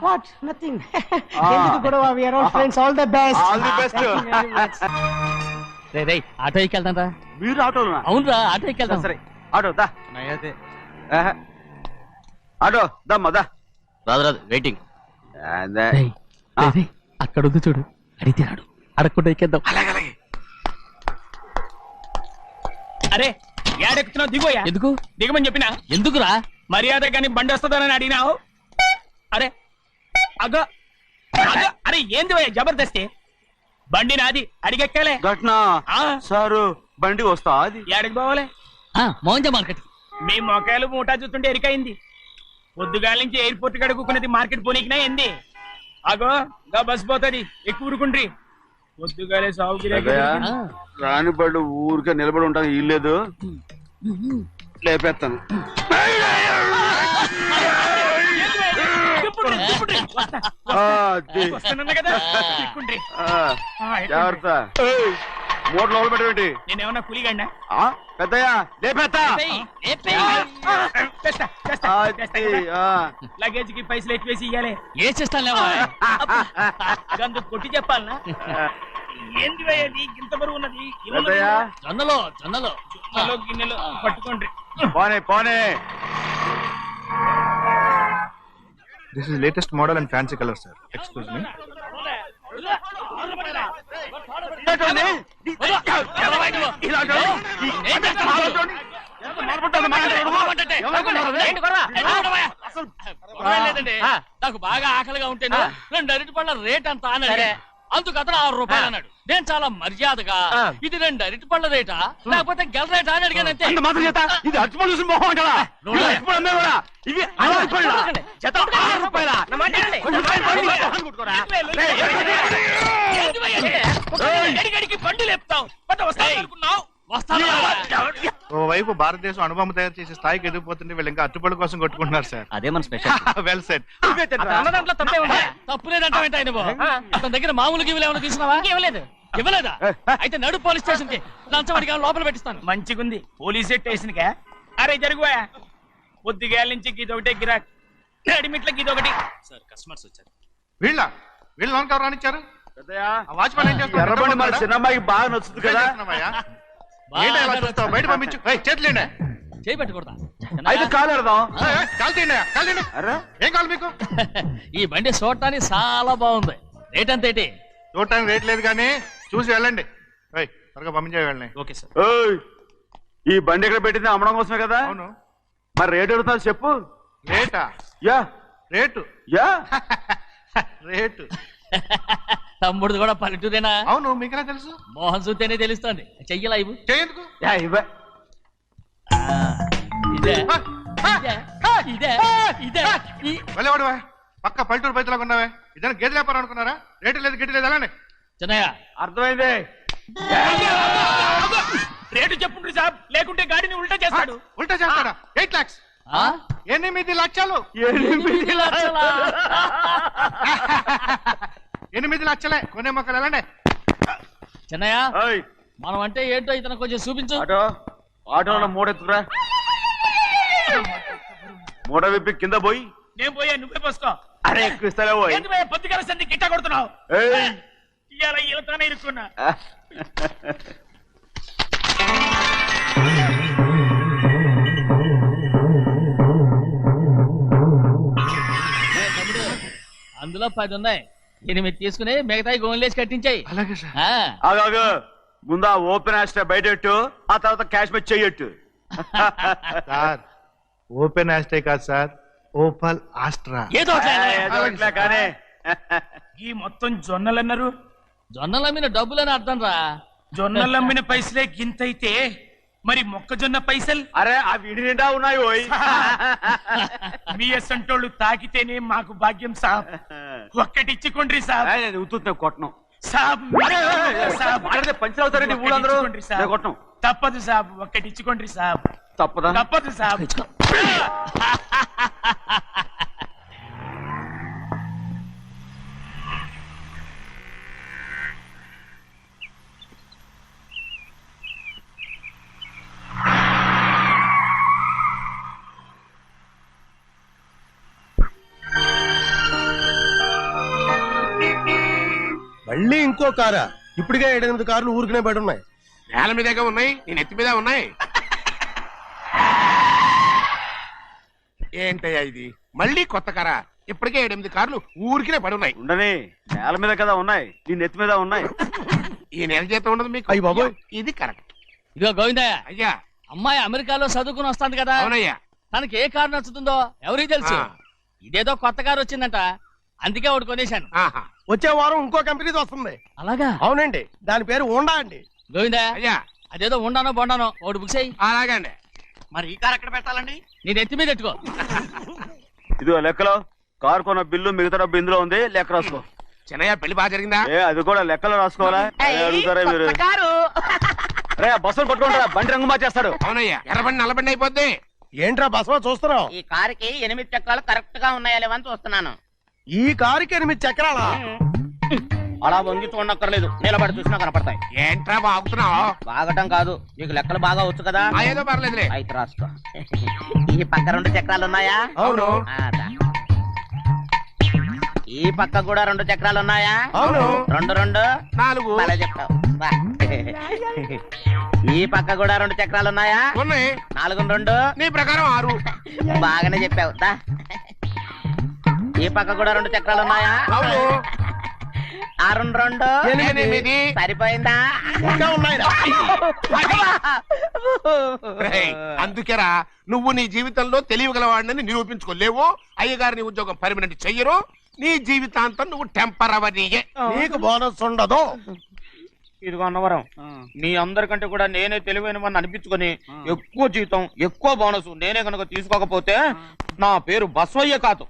What? Nothing. ఎందుకు గొడవ? We are all friends. All the best. All the best. రే auto ఎక్కెళ్తాం రా. మీరు ఆటోనా? అవునురా ఆటో ఎక్కెళ్తాం. సరే ఆటో దా. ఆటో దమ్మా దా. రాదు వెయిటింగ్. అక్కడ ఉంది చూడు, అడిగితే రాడు, అడగకుండా ఎక్కేద్దాం. అరే ఏడెక్కుతున్నావు? దిగోయా. ఎందుకు దిగమని చెప్పినా? ఎందుకురా? మర్యాద కానీ బండి వస్తుందని అడిగినావు. అరే అగో అగో, అరే ఏంది జబర్దస్తి? బండి నాది, అడిగెక్కాలే. ఘట్నా సారు బండి వస్తా అది ఏడకి పోవాలే? మౌంజ మార్కెట్. మీ మొక్కలు మూటా చూస్తుంటే ఎరికైంది. పొద్దుగాల నుంచి ఎయిర్పోర్ట్ కడుక్కున్నది మార్కెట్ పోనీకినా ఏంది? అగో గా బస్ పోతుంది, ఎక్కువ ఊరుకుండ్రి. పొద్దుగాలే సాగు రాని బళ్ళు ఊరికే నిలబడి ఉంటాను. ఇల్లేదు లేపేస్తాను. జాగ్రత్త. మూడు లోపల పెట్టేటి. నేనేమన్నా కూలిగండా? పెద్దయ్యా లేపేస్తా. లగేజ్ కి పైసలు ఎక్కువేసి ఇయ్యాలి. ఏ చేస్తాను అందుకు కొట్టి చెప్పాలనా? ఏంది ఇంత బరువు ఉన్నది? జొన్నలో జొన్నలో జొన్నలో గిన్నెలో పట్టుకోండి. పోనే పోనే. This is latest model and fancy color, sir. Excuse me. నాకు బాగా ఆకలిగా ఉంటేను 2 అరటిపళ్ళ రేట్ అంత అన్నాడు. అందుకు అతను 6 రూపాయలు అన్నాడు. నేను చాలా మర్యాదగా ఇది 2 అరటిపళ్ళ రేటా లేకపోతే గెల రేటా అని అడిగానంతే. ఇది అరటిపళ్ళు చూసి మొహం అంటారా? బండి లేపుతావు. ఓవైపు భారతదేశం అనుభవం తయారు చేసే స్థాయికి ఎదిగిపోతుంటే వీళ్ళు ఇంకా అట్టుపళ్ళ కోసం కొట్టుకుంటున్నారు సార్. అదే మన స్పెషల్. Well set. తప్పు లేదంటే అతని దగ్గర మామూలుగా ఏమైనా తీసుకున్నావా? ఇవ్వలేదా? అయితే నడు పోలీస్ స్టేషన్ కి లంచం అడిగా లోపల పెట్టిస్తాను. మంచిగుంది పోలీస్ స్టేషన్ కా. అరే జరుగుయా. పొద్దుగాల నుంచి గీదొకటే గిరాక్, అడిమిట్లకి ఇదొకటి. సార్ కస్టమర్స్ వచ్చారు. వీళ్ళు లోన్ కవర్ రానిచ్చారు. వాచ్మెన్ ఏం చేస్తాడు? ఎర్రబండి మన చిన్నమ్మాయికి బాగా నచ్చుతుంది కదా. బయట పంపించు. చేతులేండి. చేయి పెట్టకూడదా? అయితే కాలు ఎడదాం. ఏం కావాలి మీకు? ఈ బండి చూడటానికి చాలా బాగుంది. రేట్ అంత ఏంటి? చూడటానికి రేట్ లేదు కానీ చూసి వెళ్ళండి. త్వరగా పంపించే వెళ్ళండి. Okay sir. ఈ బండి ఎక్కడ పెట్టింది? అమ్మడం కోసమే కదా. అవును. మరి రేట్ అడుగుతారు చెప్పు. రేటా? Yeah rate. Yeah rate. తమ్ముడు కూడా పల్లెటూరేనా? అవును. మీకెలా తెలుసు? మోహన్ చూస్తేనే తెలుస్తుంది. చెయ్యలా ఇవ్వు. చేయందుకు? వెళ్ళేవాడు పక్క పల్లెటూరు బయటలాగా ఉన్నావే. ఇదైనా గేదె వ్యాపారం అనుకున్నారా? రేటు లేదు గిట్టు లేదు అలానే. చిన్నయ్య అర్థమైంది. రేటు చెప్పుండ్రి సాబ్, లేకుంటే గాడిని ఉల్టా చేస్తాడు. ఉల్టా చేస్తాడా? 8 lakhs. 8 లక్షలు. 8 లక్షలే. కొనే మొక్కలు వెళ్ళండి. చిన్నయ్య మనం అంటే ఏంటో ఇతను కొంచెం చూపించు. ఆటోలో మూడెత్తురా. మూడ విప్పి కింద పోయి. నేను పోయా, నువ్వే పోసుకో. అరే ఎక్కువ ఇస్తాలే పోయి. పొద్దుగాల సంధి గిట్ట కొడుతున్నావు. ఇవాళ ఈలతోనే ఇరుక్కున్నా. అందులో 10 ఉన్నాయి. 8 తీసుకుని మిగతాయి గోన్లేసి కట్టించాయి. అలాగే సార్. ఆగు. ముందు ఓపెన్ ఆస్ట్రా బయటెట్టు, ఆ తర్వాత క్యాష్ మెచ్ చెయ్యట్టు. సార్ ఓపెన్ ఆస్ట్రే కాదు సార్, ఓపల్ ఆస్ట్రా. ఏదో కానీ ఈ మొత్తం జొన్నలన్నారు. జొన్నలు అమ్మిన డబ్బులని అర్థం రా. జొన్నలు అమ్మిన పైసలే గింతైతే మరి మొక్కజొన్న పైసలు? అరే ఆ విడి నిండా ఉన్నాయి. మీ అసంటోళ్ళు తాకితేనే మాకు భాగ్యం సాబ్. ఒక్కటిచ్చుకోండి సాబ్. కొట్టను సాబ్. పంచవుతారండి ఊళ్ళందరూ. కొట్టను. తప్పదు సాబ్, ఒక్కటిచ్చుకోండి సాబ్. తప్పదా? తప్పదు సాబ్. మళ్ళీ ఇంకో కారా? ఇప్పటికే 7-8 కార్లు ఊరికనే బయట ఉన్నాయి. నేల మీదగా ఉన్నాయి, నేను ఎత్తి మీద ఉన్నాయి. ఏంటయ్యా ఇది? మళ్ళీ కొత్త కారా? ఇప్పటికే 7-8 కార్లు ఊరికినే పడి ఉన్నాయి. ఉండని, నేల మీద కదా ఉన్నాయి, నీ నెత్తి మీద ఉన్నాయి. ఈ నెల జీతం ఉండదు మీకు. అయ్య బాబోయ్. ఇది కరెక్ట్. ఇదిగో గోవిందయ్య, అయ్యా. అమ్మాయి అమెరికాలో చదువుకుని వస్తాంది కదా, అవునయ్యా. తనకి ఏ కారు నచ్చుతుందో ఎవరికి తెలుసు. ఇదేదో కొత్త కారు వచ్చిందంట, అందుకే ఒకటి కొనేశాను. ఆహా. వచ్చే వారం ఇంకో కంపెనీది వస్తుంది. అలాగా? అవునండి, దాని పేరు హోండా అండి. గోవిందయ్య, అయ్యా. అదేదో ఉండానో బొండానో ఒకటి బుక్ చేయి. అలాగండి. మరి ఈ కార్ ఎక్కడ పెట్టాలండి? నీ నెత్తి మీద పెట్టుకో. ఇదిగో లెక్కలో కారు కొన్న బిల్లు, మిగతా డబ్బు ఇందులో ఉంది, లెక్క రాసుకో. చిన్నయ్య పెళ్లి బాగా జరిగిందా? అది కూడా లెక్కలో రాసుకోవాలా? అదే అడుగుతారా మీరు? రే బస్సులు పట్టుకుంటారా, బండి రంగు మార్చేస్తాడు. అవునయ్యా, ఎర్రబండి నల్లబండి అయిపోద్ది. ఏంట్రా బసవా చూస్తున్నావు? ఈ కారుకి 8 చక్రాలు కరెక్ట్ గా ఉన్నాయా లేవని చూస్తున్నాను. ఈ కారుకి 8 చక్రాలా? అలా వంగి చూడక్కర్లేదు, నిలబడి చూసినా కనపడతాయి. ఏంట్రా బాగుతున్నావు? బాగటం కాదు, నీకు లెక్కలు బాగా వచ్చు కదా. ఏదో పర్లేదులే. అయితే రాసుకో. ఈ పక్క 2 చక్రాలు ఉన్నాయా? అవును. దా. ఈ పక్క కూడా 2 చక్రాలు ఉన్నాయా? అవును. 2 2 4 అలా చెప్తావు. దా. ఈ పక్క కూడా 2 చక్రాలు ఉన్నాయా? ఉన్నాయి. 4 2 నీ ప్రకారం 6. బాగానే చెప్పావు. దా. ఈ పక్క కూడా 2 చక్రాలు ఉన్నాయా? అవును. 6 2 8. సరిపోయిందా? ఇంకా ఉన్నాయిరా. రేయ్, అందుకేరా నువ్వు నీ జీవితంలో తెలియగలవాడిని నిరూపించుకోలేవు. అయ్యగారు నీ ఉద్యోగం పర్మనెంట్ చెయ్యరు. నీ జీవితాంతం నువ్వు టెంపరవరీయే. నీకు బోనస్ ఉండదు. ఇదిగో అన్నవరం, మీ అందరికంటే కూడా నేనే తెలివైన వాడిని అనిపించుకొని ఎక్కువ జీతం, ఎక్కువ బోనస్ నేనే కనుక తీసుకోకపోతే నా పేరు బస్వయ్య కాదు.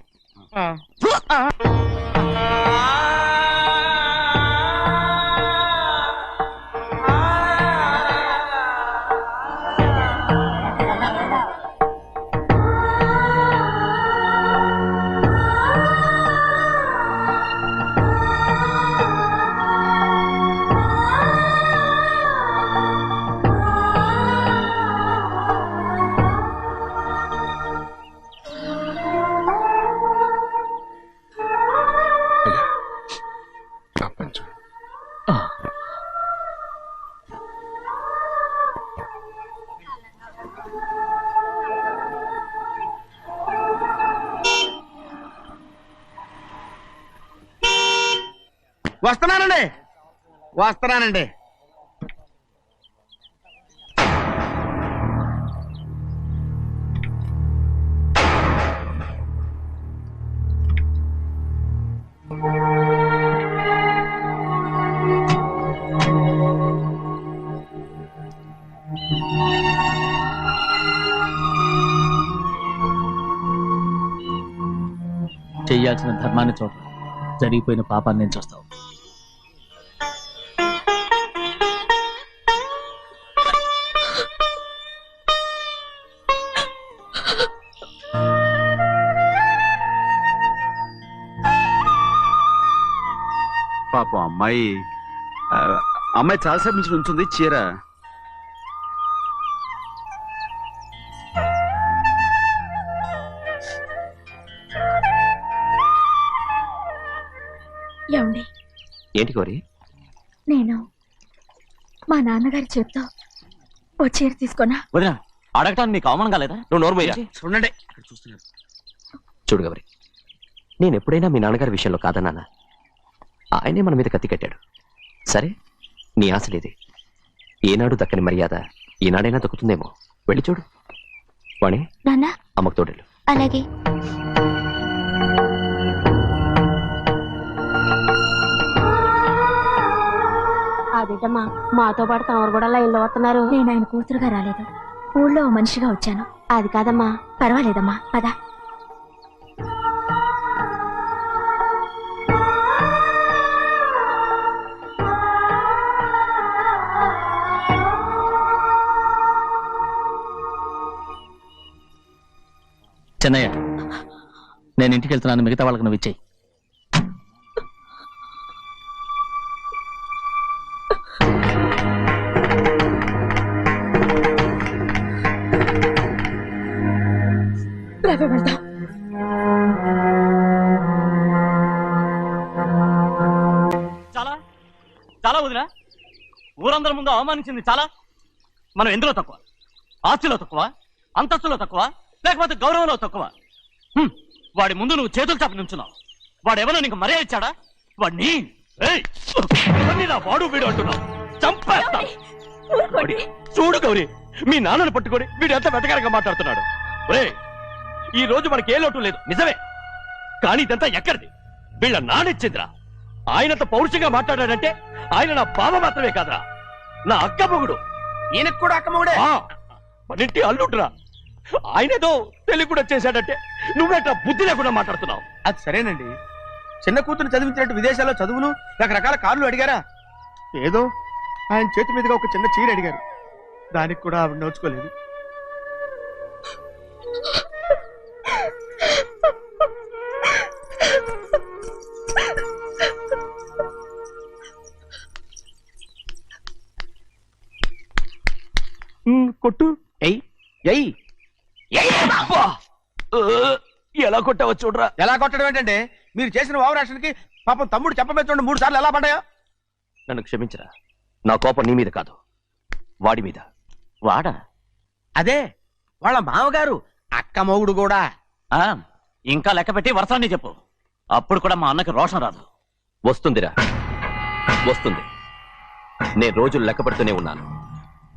వస్తున్నానండి. చెయ్యాల్సిన ధర్మాన్ని చూడ, జరిగిపోయిన పాపాన్ని నేను చూస్తావు. పాపం అమ్మాయి చాలాసేపు నుంచి ఉంచుంది చీర. ఏమండి? ఏంటి కోరి? నేను మా నాన్నగారి చేత్తో ఓ చీర తీసుకున్నా. వదినా, అడగటానికి నీకు అవమానం కాలేదా? నువ్వు నోరు పోయా. చూడండి చూడు గౌరి, నేను ఎప్పుడైనా మీ నాన్నగారి విషయంలో కాదన్నానా? ఆయనే మన మీద కత్తి కట్టాడు. సరే, నీ ఆశలేది. ఏనాడు దక్కని మర్యాద ఈనాడైనా దక్కుతుందేమో. వెళ్ళి చూడు. వాణి, నాన్న అమ్మకు తోడేళ్ళు. అలాగే. అదేటమ్మా, మాతో పాటు తమరు కూడా లైన్లో వస్తున్నారు. నేను ఆయన కూతురుగా రాలేదు, ఊళ్ళో మనిషిగా వచ్చాను. అది కాదమ్మా. పర్వాలేదమ్మా, పద. చెన్నయ్య, నేను ఇంటికి వెళ్తున్నాను, మిగతా వాళ్ళకి నువ్వు ఇచ్చేయి. వెళ్దాం. చాలా ఊరందరి ముందు అవమానించింది చాలా. మనం ఎందులో తక్కువ? ఆస్తిలో తక్కువ, అంతస్తులో తక్కువ, లేకపోతే గౌరవంలో తక్కువ? వాడి ముందు నువ్వు చేతులు చాపి నుంచున్నావు. వాడెవరో నీకు మర్యాద ఇచ్చాడా? వాడిని వాడు వీడు అంటున్నావు. చంపేస్తా. చూడు గౌరీ, మీ నాన్నని పట్టుకొని వీడు ఎంత వెతకారంగా మాట్లాడుతున్నాడు. ఈ రోజు మనకి ఏ లోటు లేదు నిజమే, కానీ ఇదంతా ఎక్కడిది? వీళ్ళ నానిచ్చిందిరా. ఆయనంత పౌరుషంగా మాట్లాడాడంటే ఆయన నా బావ మాత్రమే కాదురా, నా అక్క మొగుడు. ఈయనకు కూడా అక్క మొగుడే. మనింటి అల్లుడురా. ఆయనేదో తెలివి కూడా చేశాడంటే నువ్వేట బుద్ధి లేకుండా మాట్లాడుతున్నావు. అది సరేనండి, చిన్న కూతురు చదివించినట్టు విదేశాల్లో చదువులు రకరకాల కార్లు అడిగారా? ఏదో ఆయన చేతి మీదుగా ఒక చిన్న చీర అడిగారు, దానికి కూడా ఆవిడ నోచుకోలేదు. కొట్టు. ఎయ్ ఎయ్ ఎలా కొట్టావో చూడరా. ఎలా కొట్టడం ఏంటంటే, మీరు చేసిన ఓవరాక్షన్కి పాపం తమ్ముడు చెప్పబెట్టండి 3 సార్లు ఎలా పడ్డాయో. నన్ను క్షమించరా, నా కోపం నీ మీద కాదు, వాడి మీద. వాడా? అదే వాళ్ళ మామగారు అక్క మొగుడు కూడా. ఇంకా లెక్క పెట్టి వరసాన్ని చెప్పు, అప్పుడు కూడా మా అన్నకి రోషం రాదు. వస్తుందిరా, వస్తుంది. నేను రోజులు లెక్క పెడుతూనే ఉన్నాను.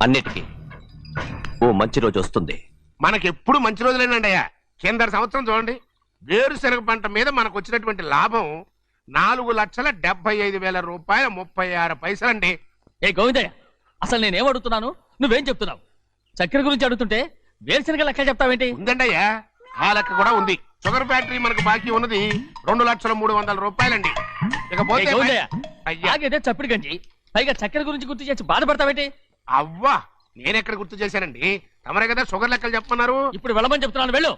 అన్నిటికీ ఓ మంచి రోజు వస్తుంది. మనకెప్పుడు మంచి రోజులేనండి అయ్యా. కింద సంవత్సరం చూడండి, వేరుశనగ పంట మీద మనకు వచ్చినటువంటి లాభం 4,75,000 రూపాయల 36 పైసలండి. ఏ గోవిందయ్య, అసలు నేనేం అడుగుతున్నాను, నువ్వేం చెప్తున్నావు? చక్కెర గురించి అడుగుతుంటే వేరుశనగ లెక్క చెప్తావేంటి? ఉందండి అయ్యా, ఆ లెక్క కూడా ఉంది. షుగర్ ఫ్యాక్టరీ మనకు బాకీ ఉన్నది 2,300,000 రూపాయలండి. ఇకపోతే ఆగేదే చప్పిడి గంజి, పైగా చక్కెర గురించి గుర్తు చేసి బాధపడతావేంటి? అవ్వా, నేనెక్కడ గుర్తు చేశానండి, తమరే కదా షుగర్ లెక్కలు చెప్పమన్నారు. ఇప్పుడు వెళ్ళమని చెప్తున్నాను, వెళ్ళు.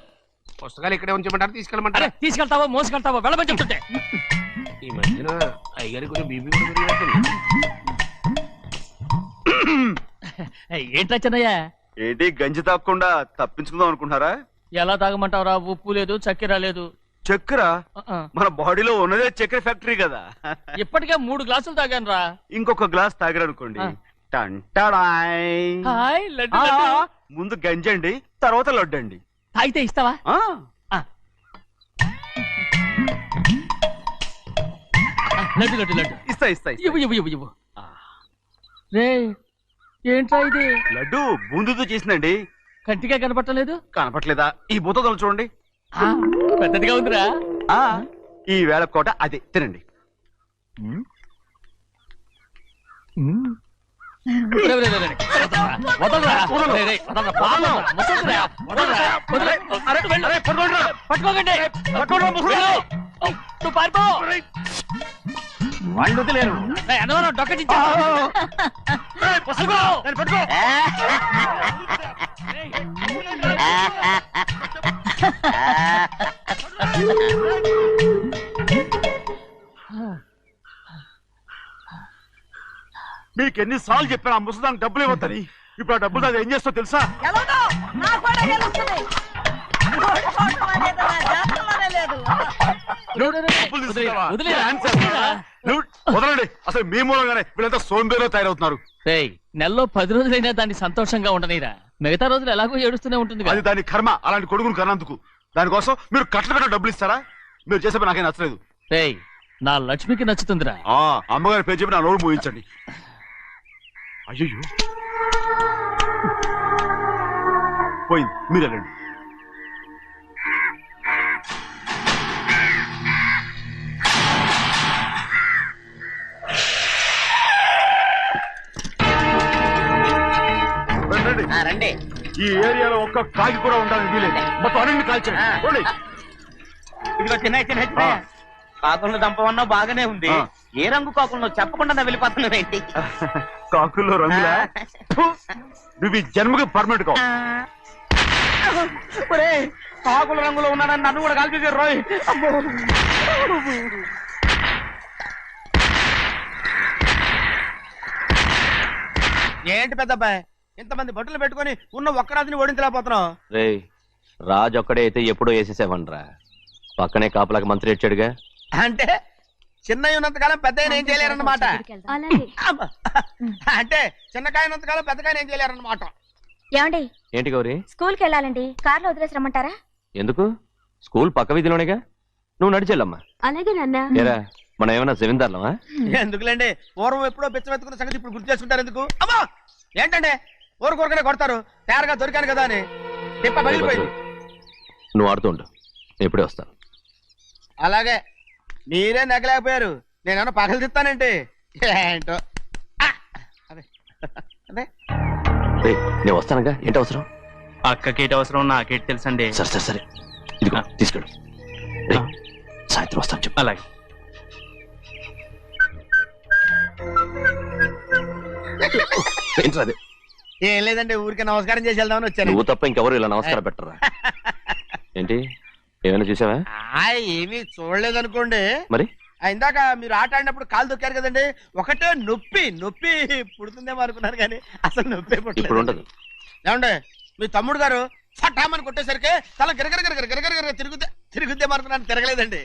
పుస్తకాలు ఇక్కడే ఉంచమంటారు, తీసుకెళ్ళమంటారా? తీసుకెళ్తావో మోసుకెళ్తావో వెళ్ళమని చెప్తుంటే. ఈ మధ్యన అయ్యారి కొంచెం బీపీ కూడా పెరిగినట్టుంది. ఏంట్రా చిన్నయ్య, ఏంటి గంజి తాగకుండా తప్పించుకుందాం అనుకుంటున్నారా? ఎలా తాగమంటావురా? ఉప్పు లేదు, చక్కెర లేదు. చక్కెర మన బాడీలో ఉన్నదే చక్కెర ఫ్యాక్టరీ కదా. ఇప్పటికే 3 గ్లాసులు తాగాను రా. ఇంకొక గ్లాస్ తాగారనుకోండి, హాయ్ లడ్డు లడ్డు. ముందు గంజండి, తర్వాత లడ్డండి. తాగితే ఇస్తావా? లడ్డు లడ్డు లడ్డు ఇస్తా ఇస్తా ఇస్తా. ఇవ్వు ఇవ్వు ఇవ్వు ఇవ్వు. రే ఏంట్రా ఇది? లడ్డు బూందుతో చేసిందండి. కంటిగా కనపట్టలేదు. కనపట్లేదా? ఈ బూతలు చూడండి, పెద్దదిగా ఉందిరా. ఈ వేళ కోట అదే తినండి. నువ్వు పారిపో. వాళ్ళు వదిలేరు. అన్నవరం డొక్కటించా. మీకు ఎన్నిసార్లు చెప్పాను ఆ ముసలానికి డబ్బులు ఇవ్వద్దని. ఇప్పుడు ఆ డబ్బులు అది ఏం చేస్తో తెలుసా? వదలండి, అసలు మీ మూలంగానే వీళ్ళంతా సోంబేలో తయారవుతున్నారు. నెలలో 10 రోజులైనా దాన్ని సంతోషంగా ఉండనీరా. మిగతా రోజులు ఎలాగో ఏడుస్తూనే ఉంటుంది. అది దాని కర్మ, అలాంటి కొడుకును కన్నందుకు. దానికోసం మీరు కట్ల డబ్బులు ఇస్తారా? మీరు చేసే నాకేం నచ్చలేదు. నా లక్ష్మికి నచ్చుతుందిరా. అమ్మగారి పేరు చెప్పి నా నోరు మూయించండి. అయ్యో పోయింది, మీరు వెళ్ళండి. రండి. ఈ ఏరియాలో ఒక్క కాగి కూడా ఉండాలని వీలేదు. మొత్తం అన్ని కాల్చండి. ఇదిగో చిన్న కాకులను దంపమన్నా బాగానే ఉంది. ఏ రంగు కాకులను చెప్పకుండా వెళ్ళిపోతున్నావు ఏంటి? కాకుల్లో రంగులా? నువ్వు ఈ జన్మకి పర్మనెంట్ కావు. కాకుల రంగులో ఉన్నాడని నన్ను కూడా కాల్చేసారు రోయ్. ఏంటి పెద్దబ్బాయి, ఇంతమంది బట్టలు పెట్టుకొని ఉన్న ఒక్కరాజుని ఓడించలేకపోతున్నావు? రాజు ఒక్కడే అయితే ఎప్పుడో వేసేసేవనరా. పక్కనే కాపలాకి మంత్రి ఇచ్చాడుగా. అంటే చిన్నయ్య ఉన్నంతకాలం పెద్దయ్య ఏం చేయలేరన్నమాట. అంటే చిన్నకాయ ఉన్నంతకాలం పెద్దకాయ ఏం చేయలేరన్నమాట. ఏమండి ఏంటి గౌరీ? స్కూల్ కి వెళ్ళాలండి, కార్లో వదిలేసి రమ్మంటారా? ఎందుకు? స్కూల్ పక్క వీధిలోనేగా, నువ్వు నడిచెళ్ళమ్మా. అలాగే నాన్న. ఏరా మనం ఏమన్నా జమీందార్లమా? ఎందుకులేండి, పూర్వం ఎప్పుడో పిచ్చమెత్తుకున్న సంగతి ఇప్పుడు గుర్తు చేసుకుంటారు ఎందుకు? అమ్మా ఏంటంటే ఊరుకోరుకనే కొడతారు, తయారుగా దొరికాను కదా అని. తిప్ప పగిలిపోయింది. నువ్వు ఆడుతూ ఉండు, ఇప్పుడే వస్తాను. అలాగే మీరే నగలేకపోయారు, నేనేమన్నా పగలు తిస్తానంటే ఏంటో. అదే అదే రేయ్, నేను వస్తానుగా, ఏంటి అవసరం? అక్కకేటి అవసరం నాకేటి తెలుసండి. సరే సరే సరే, ఇదిగో తీసుకెళ్ళు. రేయ్, సాయంత్రం వస్తాను చెప్పు. అలాగే. ఏంట్రా అది? ఏం లేదండి, ఊరికే నమస్కారం చేసి వెళ్దామని వచ్చాను. నువ్వు తప్ప ఇంకెవరు ఇలా నమస్కారం పెట్టరా? ఏంటి ఏమైనా చూసావా? ఏమీ చూడలేదనుకోండి. మరి ఇందాక మీరు ఆట ఆడినప్పుడు కాలు దొక్కారు కదండి, ఒకటే నొప్పి నొప్పి పుడుతుందేమో అనుకున్నారు కానీ అసలు నొప్పి ఇప్పుడు ఉండదు. ఏమండి మీ తమ్ముడు గారు ఫటామని కొట్టేసరికి తల గిరగిర తిరుగుద్దేమో అనుకున్నాను, తిరగలేదండి.